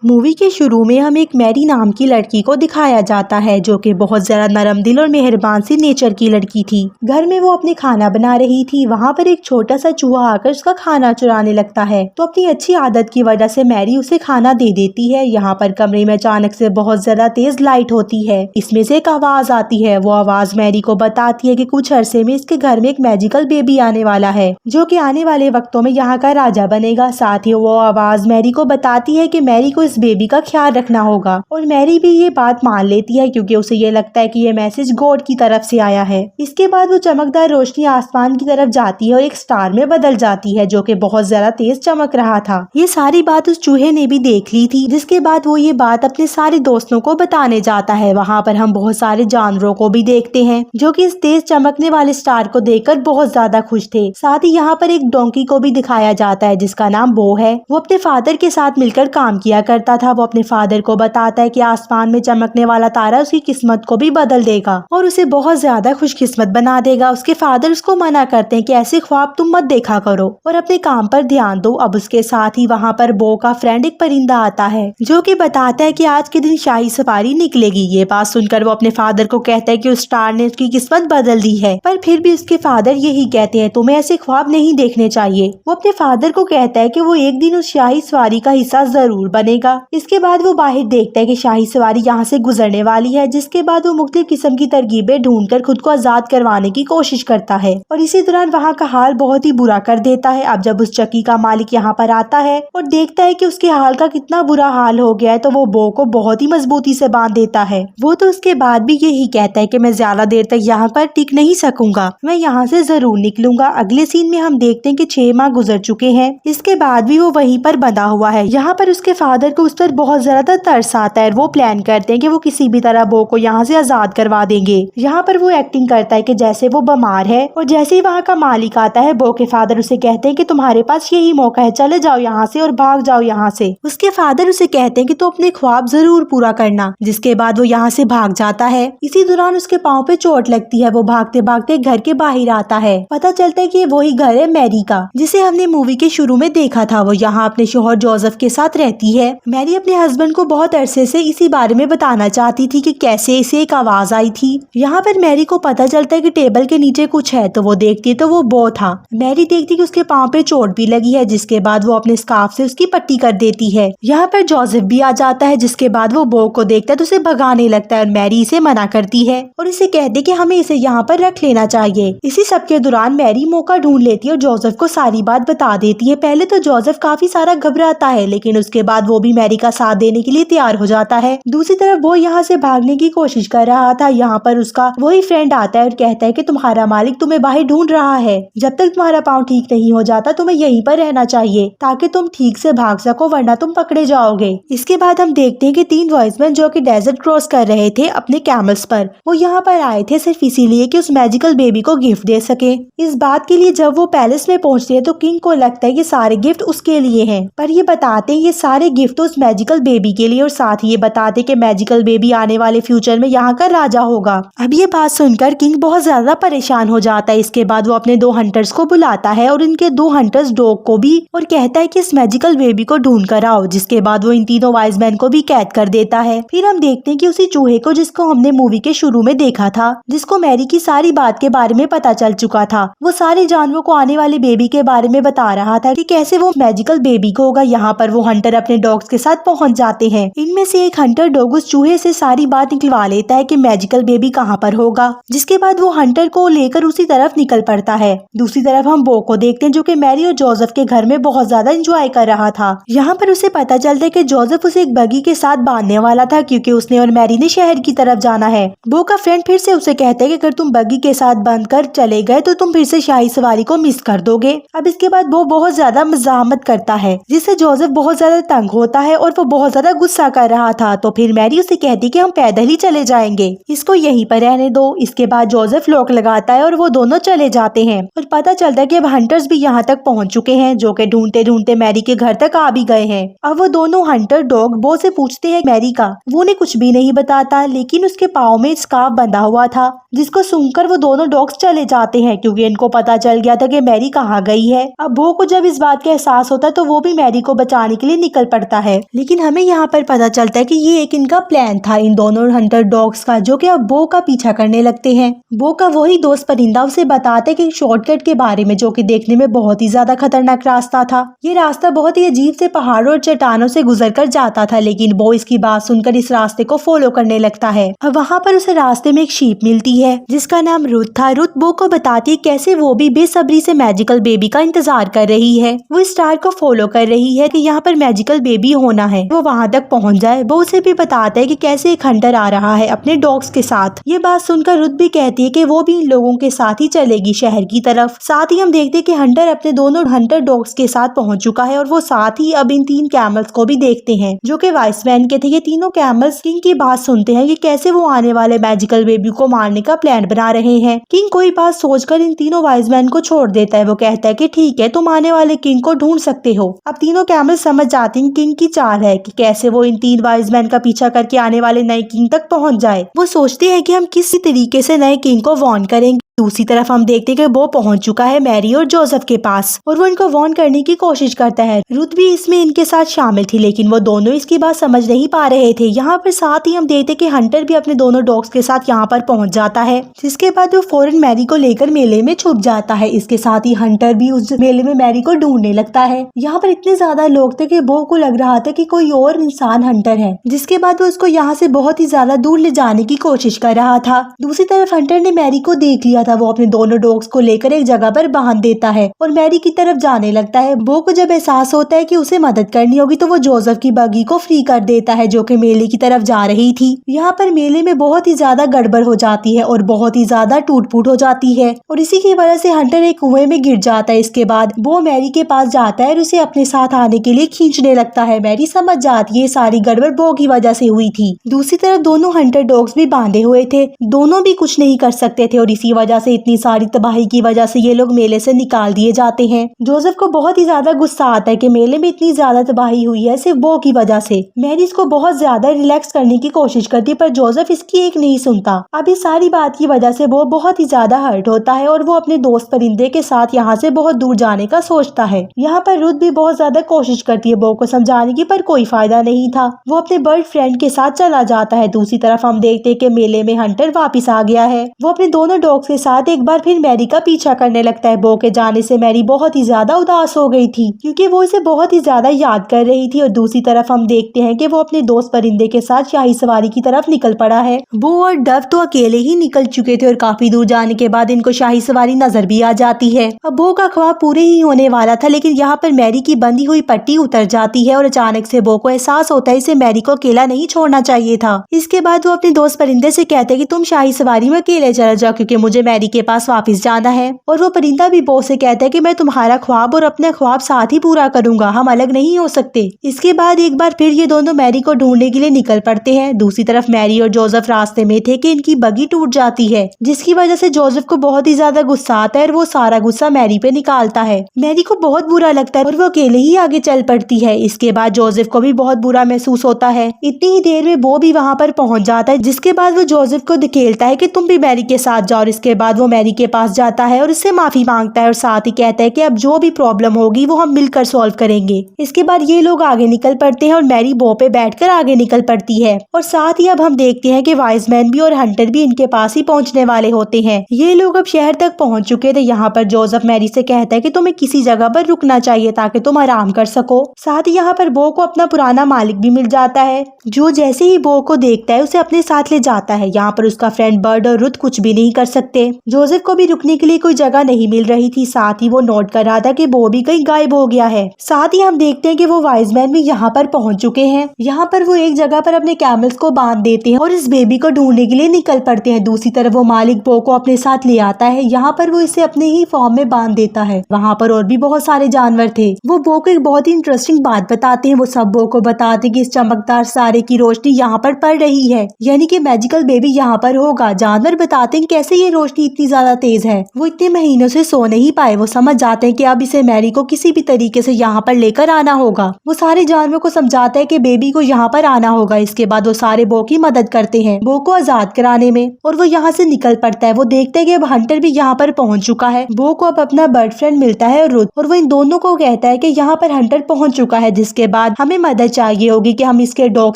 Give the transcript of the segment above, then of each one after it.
Movie के शुरू में हमें एक मैरी नाम की लड़की को दिखाया जाता है जो कि बहुत ज्यादा नरम दिल और मेहरबान सी नेचर की लड़की थी। घर में वो अपने खाना बना रही थी, वहाँ पर एक छोटा सा चूहा आकर उसका खाना चुराने लगता है तो अपनी अच्छी आदत की वजह से मैरी उसे खाना दे देती है। यहाँ पर कमरे में अचानक से बहुत ज्यादा तेज लाइट होती है, इसमें से एक आवाज आती है। वो आवाज मैरी को बताती है कि कुछ अरसे में इसके घर में एक मैजिकल बेबी आने वाला है जो कि आने वाले वक्तों में यहाँ का राजा बनेगा। साथ ही वो आवाज मैरी को बताती है कि मैरी को इस बेबी का ख्याल रखना होगा और मैरी भी ये बात मान लेती है क्योंकि उसे ये लगता है कि ये मैसेज गॉड की तरफ से आया है। इसके बाद वो चमकदार रोशनी आसमान की तरफ जाती है और एक स्टार में बदल जाती है जो कि बहुत ज्यादा तेज चमक रहा था। ये सारी बात उस चूहे ने भी देख ली थी, जिसके बाद वो ये बात अपने सारे दोस्तों को बताने जाता है। वहाँ पर हम बहुत सारे जानवरों को भी देखते हैं जो कि इस तेज चमकने वाले स्टार को देखकर बहुत ज्यादा खुश थे। साथ ही यहाँ पर एक डोंकी को भी दिखाया जाता है जिसका नाम बो है। वो अपने फादर के साथ मिलकर काम किया करता था। वो अपने फादर को बताता है कि आसमान में चमकने वाला तारा उसकी किस्मत को भी बदल देगा और उसे बहुत ज्यादा खुशकिस्मत बना देगा। उसके फादर उसको मना करते हैं कि ऐसे ख्वाब तुम मत देखा करो और अपने काम पर ध्यान दो। अब उसके साथ ही वहाँ पर बो का फ्रेंड एक परिंदा आता है जो कि बताता है कि आज के दिन शाही सवारी निकलेगी। ये बात सुनकर वो अपने फादर को कहता है कि उस स्टार ने उसकी किस्मत बदल दी है, पर फिर भी उसके फादर यही कहते हैं तुम्हें ऐसे ख्वाब नहीं देखने चाहिए। वो अपने फादर को कहता है कि वो एक दिन उस शाही सवारी का हिस्सा जरूर बनेगा। इसके बाद वो बाहर देखता है कि शाही सवारी यहाँ से गुजरने वाली है, जिसके बाद वो मुख्तलिफ किस्म की तरकीबें ढूंढकर खुद को आजाद करवाने की कोशिश करता है और इसी दौरान वहाँ का हाल बहुत ही बुरा कर देता है। अब जब उस चक्की का मालिक यहाँ पर आता है और देखता है कि उसके हाल का कितना बुरा हाल हो गया है तो वो बो को बहुत ही मजबूती से बांध देता है। वो तो उसके बाद भी यही कहता है कि मैं ज्यादा देर तक यहाँ पर टिक नहीं सकूंगा, मैं यहाँ से जरूर निकलूंगा। अगले सीन में हम देखते हैं कि 6 माह गुजर चुके हैं, इसके बाद भी वो वहीं पर बंधा हुआ है। यहाँ पर उसके फादर को उस पर बहुत ज्यादा तरस आता है। वो प्लान करते हैं कि वो किसी भी तरह बो को यहाँ से आजाद करवा देंगे। यहाँ पर वो एक्टिंग करता है कि जैसे वो बीमार है और जैसे ही वहाँ का मालिक आता है बो के फादर उसे कहते हैं कि तुम्हारे पास यही मौका है, चले जाओ यहाँ से और भाग जाओ यहाँ से। उसके फादर उसे कहते हैं कि तो अपने ख्वाब जरूर पूरा करना, जिसके बाद वो यहाँ से भाग जाता है। इसी दौरान उसके पाँव पे चोट लगती है। वो भागते भागते घर के बाहर आता है। पता चलता है कि वही घर है मैरी का, जिसे हमने मूवी के शुरू में देखा था। वो यहाँ अपने शोहर जोसेफ के साथ रहती है। मैरी अपने हस्बैंड को बहुत अरसे से इसी बारे में बताना चाहती थी कि कैसे इसे एक आवाज आई थी। यहाँ पर मैरी को पता चलता है कि टेबल के नीचे कुछ है तो वो देखती है तो वो बो था। मैरी देखती कि उसके पाँव पे चोट भी लगी है, जिसके बाद वो अपने स्कार्फ से उसकी पट्टी कर देती है। यहाँ पर जोसेफ भी आ जाता है, जिसके बाद वो बो को देखता है तो उसे भगाने लगता है और मैरी इसे मना करती है और इसे कहती है कि हमें इसे यहाँ पर रख लेना चाहिए। इसी सब के दौरान मैरी मौका ढूंढ लेती है और जोसेफ को सारी बात बता देती है। पहले तो जोसेफ काफी सारा घबराता है, लेकिन उसके बाद वो भी मैरी का साथ देने के लिए तैयार हो जाता है। दूसरी तरफ वो यहाँ से भागने की कोशिश कर रहा था। यहाँ पर उसका वही फ्रेंड आता है और कहता है कि तुम्हारा मालिक तुम्हें बाहर ढूंढ रहा है, जब तक तुम्हारा पाँव ठीक नहीं हो जाता तुम्हें यहीं पर रहना चाहिए ताकि तुम ठीक से भाग सको, वरना तुम पकड़े जाओगे। इसके बाद हम देखते हैं कि 3 वॉइसमैन जो कि डेजर्ट क्रॉस कर रहे थे अपने कैमल्स पर, वो यहाँ पर आए थे सिर्फ इसीलिए कि उस मैजिकल बेबी को गिफ्ट दे सके। इस बात के लिए जब वो पैलेस में पहुंचते हैं तो किंग को लगता है कि सारे गिफ्ट उसके लिए हैं, पर ये बताते हैं ये सारे गिफ्ट उस मैजिकल बेबी के लिए और साथ ही ये बताते कि मैजिकल बेबी आने वाले फ्यूचर में यहाँ का राजा होगा। अब ये बात सुनकर किंग बहुत ज्यादा परेशान हो जाता है। इसके बाद वो अपने 2 हंटर्स को बुलाता है और इनके 2 हंटर्स डॉग को भी, और कहता है कि इस मैजिकल बेबी को ढूंढ कर आओ। जिसके बाद वो इन तीनों वाइज मैन को भी कैद कर देता है। फिर हम देखते हैं कि उसी चूहे को जिसको हमने मूवी के शुरू में देखा था, जिसको मैरी की सारी बात के बारे में पता चल चुका था, वो सारे जानवरों को आने वाले बेबी के बारे में बता रहा था कि कैसे वो मैजिकल बेबी को होगा। यहाँ पर वो हंटर अपने डॉग्स के साथ पहुंच जाते हैं। इनमें से एक हंटर डॉग उस चूहे से सारी बात निकलवा लेता है कि मैजिकल बेबी कहाँ पर होगा, जिसके बाद वो हंटर को लेकर उसी तरफ निकल पड़ता है। दूसरी तरफ हम बो को देखते हैं जो कि मैरी और जोसेफ के घर में बहुत ज्यादा एंजॉय कर रहा था। यहाँ पर उसे पता चलता है कि जोसेफ उसे एक बगी के साथ बांधने वाला था क्योंकि उसने और मैरी ने शहर की तरफ जाना है। बो का फ्रेंड फिर से उसे कहता है कि अगर तुम बगी के साथ बंद कर चले गए तो तुम फिर से शाही सवारी को मिस कर दोगे। अब इसके बाद वो बहुत ज्यादा मजामत करता है, जिससे जोसेफ बहुत ज्यादा तंग होता है और वो बहुत ज्यादा गुस्सा कर रहा था। तो फिर मैरी उसे कहती कि हम पैदल ही चले जाएंगे, इसको यहीं पर रहने दो। इसके बाद जोसेफ लॉक लगाता है और वो दोनों चले जाते हैं और पता चलता है कि अब हंटर्स भी यहाँ तक पहुँच चुके हैं जो कि ढूंढते ढूंढते मैरी के घर तक आ भी गए हैं। अब वो दोनों हंटर डॉग बो से पूछते हैं मैरी का, वो उन्हें कुछ भी नहीं बताता, लेकिन उसके पाँव में स्कार्फ बंधा हुआ था, जिसको सुनकर वो दोनों डॉग्स चले जाते हैं क्योंकि इनको पता चल गया था कि मैरी कहाँ गई है। अब बो को जब इस बात का एहसास होता है तो वो भी मैरी को बचाने के लिए निकल पड़ता है। है, लेकिन हमें यहाँ पर पता चलता है कि ये एक इनका प्लान था इन दोनों हंटर डॉग्स का, जो कि अब बो का पीछा करने लगते हैं। बो का वही दोस्त परिंदा उसे बताते हैं कि शॉर्टकट के बारे में, जो कि देखने में बहुत ही ज्यादा खतरनाक रास्ता था। ये रास्ता बहुत ही अजीब से पहाड़ों और चट्टानों से गुजर कर जाता था, लेकिन बो इसकी बात सुनकर इस रास्ते को फॉलो करने लगता है। अब वहाँ पर उसे रास्ते में एक शीप मिलती है जिसका नाम रुथ था। रुथ बो को बताती है कैसे वो भी बेसब्री से मैजिकल बेबी का इंतजार कर रही है। वो स्टार को फॉलो कर रही है कि यहाँ पर मैजिकल बेबी होना है, वो वहाँ तक पहुँच जाए। वो उसे भी बताता है कि कैसे एक हंटर आ रहा है अपने डॉग्स के साथ। ये बात सुनकर रुथ भी कहती है कि वो भी इन लोगों के साथ ही चलेगी शहर की तरफ। साथ ही हम देखते हैं कि हंटर अपने दोनों हंटर डॉग्स के साथ पहुँच चुका है और वो साथ ही अब इन 3 कैमल्स को भी देखते हैं जो कि वाइस मैन के थे। ये तीनों कैमल्स किंग की बात सुनते हैं कि कैसे वो आने वाले मैजिकल बेबी को मारने का प्लान बना रहे हैं। किंग कोई बात सोचकर इन तीनों वाइस मैन को छोड़ देता है। वो कहता है कि ठीक है, तुम आने वाले किंग को ढूंढ सकते हो। अब तीनों कैमल समझ जाते हैं किंग की चाल है कि कैसे वो इन 3 वाइस मैन का पीछा करके आने वाले नए किंग तक पहुंच जाए। वो सोचते हैं कि हम किसी तरीके से नए किंग को वार्न करेंगे। दूसरी तरफ हम देखते हैं कि वो पहुंच चुका है मैरी और जोसेफ के पास और वो इनको वार्न करने की कोशिश करता है। रुथ भी इसमें इनके साथ शामिल थी, लेकिन वो दोनों इसकी बात समझ नहीं पा रहे थे। यहाँ पर साथ ही हम देखते हैं कि हंटर भी अपने दोनों डॉग्स के साथ यहाँ पर पहुंच जाता है, जिसके बाद वो फौरन मैरी को लेकर मेले में छुप जाता है। इसके साथ ही हंटर भी उस मेले में मैरी को ढूंढने लगता है। यहाँ पर इतने ज्यादा लोग थे कि बो को लग रहा था कि कोई और इंसान हंटर है, जिसके बाद वो उसको यहाँ से बहुत ही ज्यादा दूर ले जाने की कोशिश कर रहा था। दूसरी तरफ हंटर ने मैरी को देख लिया था। वो अपने दोनों डॉग्स को लेकर एक जगह पर बांध देता है और मैरी की तरफ जाने लगता है। बो को जब एहसास होता है कि उसे मदद करनी होगी तो वो जोसेफ की बगी को फ्री कर देता है, जो कि मेले की तरफ जा रही थी। यहाँ पर मेले में बहुत ही ज्यादा गड़बड़ हो जाती है और बहुत ही ज्यादा टूट फूट हो जाती है और इसी की वजह से हंटर एक कुएं में गिर जाता है। इसके बाद वो मैरी के पास जाता है और उसे अपने साथ आने के लिए खींचने लगता है। मैरी समझ जाती है सारी गड़बड़ बो की वजह से हुई थी। दूसरी तरफ दोनों हंटर डॉग्स भी बांधे हुए थे, दोनों भी कुछ नहीं कर सकते थे और इसी वजह से इतनी सारी तबाही की वजह से ये लोग मेले से निकाल दिए जाते हैं। जोसेफ को बहुत ही ज्यादा गुस्सा आता है कि मेले में इतनी ज्यादा तबाही हुई है सिर्फ बो की वजह से। मैरी इसको बहुत ज्यादा रिलैक्स करने की कोशिश करती है पर जोसेफ इसकी एक नहीं सुनता। अब इस सारी बात की वजह से वो बहुत ही ज्यादा हर्ट होता है और वो अपने दोस्त परिंदे के साथ यहाँ से बहुत दूर जाने का सोचता है। यहाँ पर रुथ भी बहुत ज्यादा कोशिश करती है बो को समझाने की, पर कोई फायदा नहीं था। वो अपने बर्ड फ्रेंड के साथ चला जाता है। दूसरी तरफ हम देखते हैं कि मेले में हंटर वापिस आ गया है। वो अपने दोनों डॉग्स के साथ एक बार फिर मैरी का पीछा करने लगता है। बो के जाने से मैरी बहुत ही ज्यादा उदास हो गई थी क्योंकि वो इसे बहुत ही ज्यादा याद कर रही थी और दूसरी तरफ हम देखते हैं कि वो अपने दोस्त परिंदे के साथ शाही सवारी की तरफ निकल पड़ा है। बो और डव तो अकेले ही निकल चुके थे और काफी दूर जाने के बाद इनको शाही सवारी नजर भी आ जाती है। अब बो का ख्वाब पूरे ही होने वाला था, लेकिन यहाँ पर मैरी की बंधी हुई पट्टी उतर जाती है और अचानक से बो को एहसास होता है इसे मैरी को अकेला नहीं छोड़ना चाहिए था। इसके बाद वो अपने दोस्त परिंदे से कहते हैं कि तुम शाही सवारी में अकेले चले जाओ क्योंकि मुझे मैरी के पास वापस जाना है। और वो परिंदा भी बो से कहता है कि मैं तुम्हारा ख्वाब और अपना ख्वाब साथ ही पूरा करूंगा, हम अलग नहीं हो सकते। इसके बाद एक बार फिर ये दोनों मैरी को ढूंढने के लिए निकल पड़ते हैं। दूसरी तरफ मैरी और जोसेफ रास्ते में थे कि इनकी बगी टूट जाती है, जिसकी वजह से जोसेफ को बहुत ही ज्यादा गुस्सा आता है और वो सारा गुस्सा मैरी पे निकालता है। मैरी को बहुत बुरा लगता है और वो अकेले ही आगे चल पड़ती है। इसके बाद जोसेफ को भी बहुत बुरा महसूस होता है। इतनी ही देर में बो भी वहाँ पर पहुंच जाता है, जिसके बाद वो जोसेफ को धकेलता है कि तुम भी मैरी के साथ जाओ। इसके बाद वो मैरी के पास जाता है और उससे माफी मांगता है और साथ ही कहता है कि अब जो भी प्रॉब्लम होगी वो हम मिलकर सॉल्व करेंगे। इसके बाद ये लोग आगे निकल पड़ते हैं और मैरी बो पे बैठकर आगे निकल पड़ती है और साथ ही अब हम देखते हैं कि वाइज मैन भी और हंटर भी इनके पास ही पहुंचने वाले होते हैं। ये लोग अब शहर तक पहुंच चुके थे। यहाँ पर जोसेफ मैरी से कहता है कि तुम्हें किसी जगह पर रुकना चाहिए ताकि तुम आराम कर सको। साथ ही यहाँ पर बो को अपना पुराना मालिक भी मिल जाता है, जो जैसे ही बो को देखता है उसे अपने साथ ले जाता है। यहाँ पर उसका फ्रेंड बर्ड और रुथ कुछ भी नहीं कर सकते। जोसेफ को भी रुकने के लिए कोई जगह नहीं मिल रही थी। साथ ही वो नोट कर रहा था कि बो भी कहीं गायब हो गया है। साथ ही हम देखते हैं कि वो वाइज मैन भी यहाँ पर पहुंच चुके हैं। यहाँ पर वो एक जगह पर अपने कैमल्स को बांध देते हैं और इस बेबी को ढूंढने के लिए निकल पड़ते हैं। दूसरी तरफ वो मालिक बो को अपने साथ ले आता है। यहाँ पर वो इसे अपने ही फॉर्म में बांध देता है। वहाँ पर और भी बहुत सारे जानवर थे। वो बो को एक बहुत ही इंटरेस्टिंग बात बताते हैं। वो सब बो को बताते हैं कि इस चमकदार सारे की रोशनी यहाँ पर पड़ रही है, यानी कि मैजिकल बेबी यहाँ पर होगा। जानवर बताते हैं कैसे ये रोशनी ही इतनी ज्यादा तेज है। वो इतने महीनों से सो नहीं पाए। वो समझ जाते हैं कि अब इसे मैरी को किसी भी तरीके से यहाँ पर लेकर आना होगा। वो सारे जानवरों को समझाता है कि बेबी को यहाँ पर आना होगा। इसके बाद वो सारे बो की मदद करते हैं बो को आजाद कराने में, और वो यहाँ से निकल पड़ता है। वो देखते हैं कि अब हंटर भी यहाँ पर पहुंच चुका है। बो को अब अपना बर्ड फ्रेंड मिलता है रुथ, और वो इन दोनों को कहता है कि यहाँ पर हंटर पहुंच चुका है, जिसके बाद हमें मदद चाहिए होगी कि हम इसके डॉग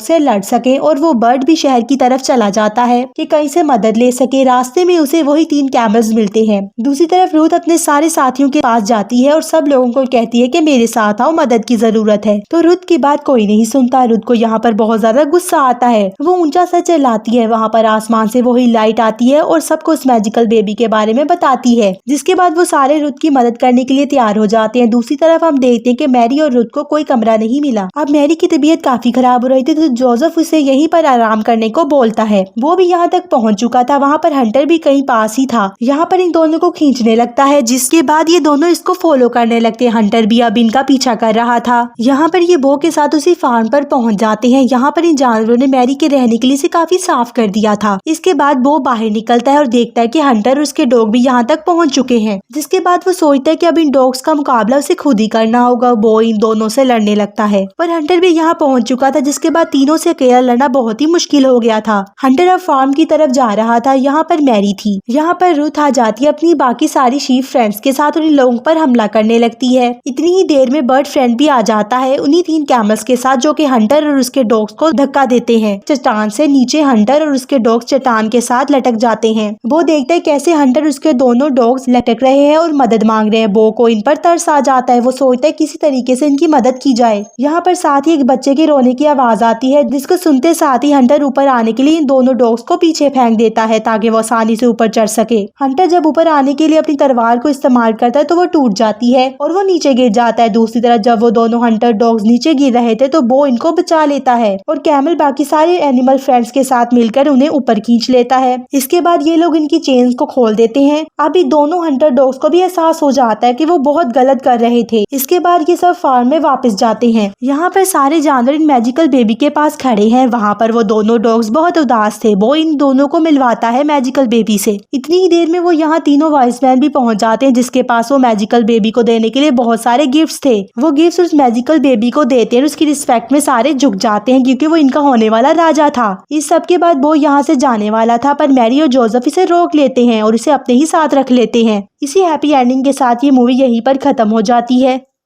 से लड़ सके। और वो बर्ड भी शहर की तरफ चला जाता है कि कहीं से मदद ले सके। रास्ते में उसे वही 3 कैमल्स मिलते हैं। दूसरी तरफ रुथ अपने सारे साथियों के पास जाती है और सब लोगों को कहती है कि मेरे साथ आओ, मदद की जरूरत है। तो रुथ की बात कोई नहीं सुनता। रुथ को यहाँ पर बहुत ज्यादा गुस्सा आता है। वो ऊंचा सा चिल्लाती है। वहाँ पर आसमान से वही लाइट आती है और सबको उस मैजिकल बेबी के बारे में बताती है, जिसके बाद वो सारे रुथ की मदद करने के लिए तैयार हो जाते हैं। दूसरी तरफ हम देखते हैं कि मैरी और रुथ को कोई कमरा नहीं मिला। अब मैरी की तबीयत काफी खराब हो रही थी, तो जोसेफ उसे यहीं पर आराम करने को बोलता है। वो भी यहाँ तक पहुँच चुका था। वहाँ पर हंटर भी कहीं पास ही था। यहाँ पर इन दोनों को खींचने लगता है, जिसके बाद ये दोनों इसको फॉलो करने लगते हैं। हंटर भी अब इनका पीछा कर रहा था। यहाँ पर ये बो के साथ उसी फार्म पर पहुँच जाते हैं। यहाँ पर इन जानवरों ने मैरी के रहने के लिए इसे काफी साफ कर दिया था। इसके बाद बो बाहर निकलता है और देखता है कि हंटर और उसके डॉग भी यहाँ तक पहुँच चुके हैं, जिसके बाद वो सोचता है कि अब इन डॉग्स का मुकाबला उसे खुद ही करना होगा। बो इन दोनों से लड़ने लगता है, पर हंटर भी यहाँ पहुँच चुका था, जिसके बाद तीनों से अकेला लड़ना बहुत ही मुश्किल हो गया था। हंटर अब फार्म की तरफ जा रहा था। यहाँ पर मैरी थी। यहाँ पर रुथ आ जाती है अपनी बाकी सारी शीप फ्रेंड्स के साथ और इन लोगों पर हमला करने लगती है। इतनी ही देर में बर्ड फ्रेंड भी आ जाता है उन्हीं 3 कैमल्स के साथ, जो कि हंटर और उसके डॉग्स को धक्का देते हैं। चट्टान से नीचे हंटर और उसके डॉग्स चट्टान के साथ लटक जाते हैं। वो देखते हैं कैसे हंटर उसके दोनों डॉग्स लटक रहे हैं और मदद मांग रहे हैं। बो को इन पर तरस आ जाता है। वो सोचता है किसी तरीके से इनकी मदद की जाए। यहाँ पर साथ ही एक बच्चे के रोने की आवाज आती है, जिसको सुनते साथ ही हंटर ऊपर आने के लिए इन दोनों डॉग्स को पीछे फेंक देता है ताकि वो आसानी से ऊपर चढ़ सके। हंटर जब ऊपर आने के लिए अपनी तलवार को इस्तेमाल करता है तो वो टूट जाती है और वो नीचे गिर जाता है। दूसरी तरफ जब वो दोनों हंटर डॉग्स नीचे गिर रहे थे तो बो इनको बचा लेता है और कैमल बाकी सारे एनिमल फ्रेंड्स के साथ मिलकर उन्हें ऊपर खींच लेता है। इसके बाद ये लोग इनकी चेन्स को खोल देते हैं। अभी दोनों हंटर डॉग्स को भी एहसास हो जाता है कि वो बहुत गलत कर रहे थे। इसके बाद ये सब फार्म में वापस जाते हैं। यहाँ पर सारे जानवर इन मैजिकल बेबी के पास खड़े हैं। वहाँ पर वो दोनों डॉग्स बहुत उदास थे। वो इन दोनों को मिलवाता है मैजिकल बेबी से। इतनी ही देर में वो यहाँ तीनों वाइस मैन भी पहुंच जाते हैं, जिसके पास वो मैजिकल बेबी को देने के लिए बहुत सारे गिफ्ट्स थे। वो गिफ्ट्स उस मैजिकल बेबी को देते हैं। उसकी रिस्पेक्ट में सारे झुक जाते हैं क्योंकि वो इनका होने वाला राजा था। इस सब के बाद वो यहाँ से जाने वाला था, पर मैरी और जोसेफ इसे रोक लेते हैं और इसे अपने ही साथ रख लेते हैं। इसी हैप्पी एंडिंग के साथ ये मूवी यहीं पर खत्म हो जाती है।